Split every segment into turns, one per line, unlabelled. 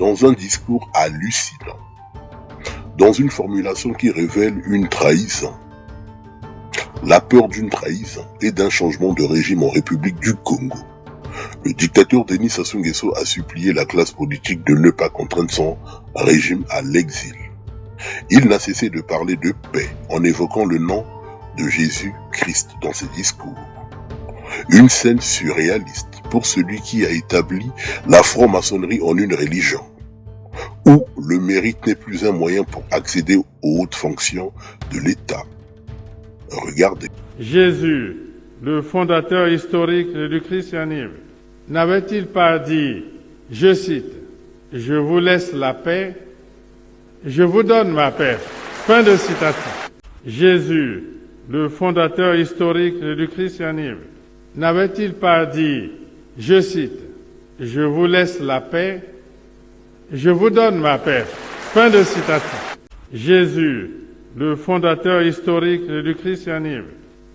dans un discours hallucinant, dans une formulation qui révèle une trahison, la peur d'une trahison et d'un changement de régime en République du Congo. Le dictateur Denis Sassou Nguesso a supplié la classe politique de ne pas contraindre son régime à l'exil. Il n'a cessé de parler de paix en évoquant le nom de Jésus-Christ dans ses discours. Une scène surréaliste pour celui qui a établi la franc-maçonnerie en une religion, où le mérite n'est plus un moyen pour accéder aux hautes fonctions de l'État. Regardez.
Jésus, le fondateur historique du christianisme, n'avait-il pas dit, je cite, « Je vous laisse la paix, je vous donne ma paix ». Fin de citation. Jésus, le fondateur historique du christianisme, n'avait-il pas dit, je cite, « Je vous laisse la paix, je vous donne ma paix ». Fin de citation. Jésus, le fondateur historique du christianisme,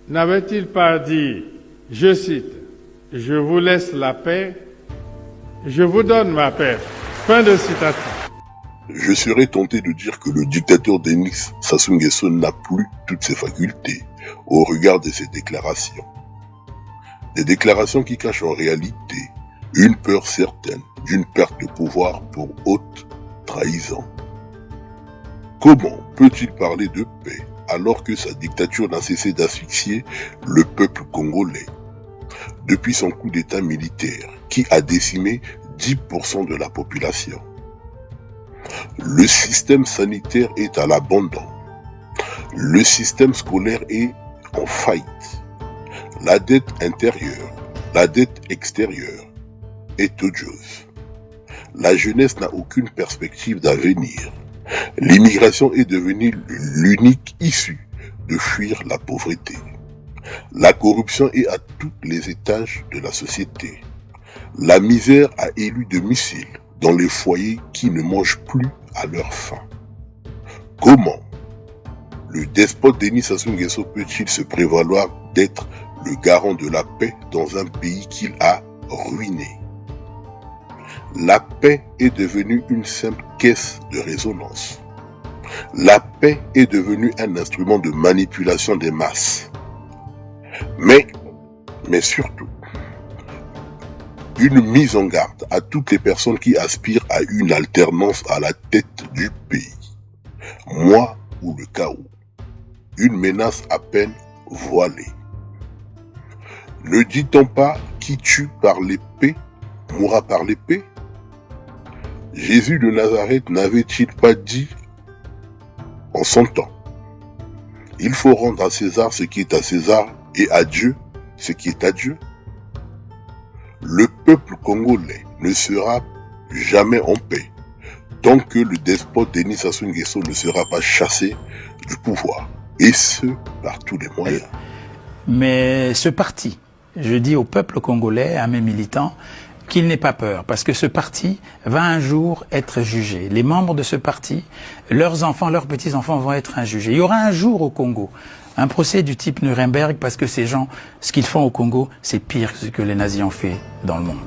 n'avait-il pas dit, je cite, « Je vous laisse la paix, je vous donne ma paix ». Fin de citation.
Je serais tenté de dire que le dictateur Denis Sassou Nguesso n'a plus toutes ses facultés au regard de ses déclarations. Des déclarations qui cachent en réalité une peur certaine d'une perte de pouvoir pour haute trahison. Comment peut-il parler de paix alors que sa dictature n'a cessé d'asphyxier le peuple congolais depuis son coup d'état militaire qui a décimé 10% de la population? Le système sanitaire est à l'abandon. Le système scolaire est en faillite. La dette intérieure, la dette extérieure est odieuse. La jeunesse n'a aucune perspective d'avenir. L'immigration est devenue l'unique issue de fuir la pauvreté. La corruption est à tous les étages de la société. La misère a élu domicile dans les foyers qui ne mangent plus à leur faim. Comment le despote Denis Sassou Nguesso peut-il se prévaloir d'être le garant de la paix dans un pays qu'il a ruiné? La paix est devenue une simple caisse de résonance. La paix est devenue un instrument de manipulation des masses. Mais surtout, une mise en garde à toutes les personnes qui aspirent à une alternance à la tête du pays. Moi ou le chaos. Une menace à peine voilée. Ne dit-on pas qui tue par l'épée mourra par l'épée? Jésus de Nazareth n'avait-il pas dit en son temps, il faut rendre à César ce qui est à César et à Dieu ce qui est à Dieu? Le peuple congolais ne sera jamais en paix tant que le despote Denis Sassou Nguesso ne sera pas chassé du pouvoir, et ce, par tous les moyens.
Mais ce parti, je dis au peuple congolais, à mes militants, qu'il n'ait pas peur, parce que ce parti va un jour être jugé. Les membres de ce parti, leurs enfants, leurs petits-enfants vont être jugés. Il y aura un jour au Congo un procès du type Nuremberg, parce que ces gens, ce qu'ils font au Congo, c'est pire que ce que les nazis ont fait dans le monde.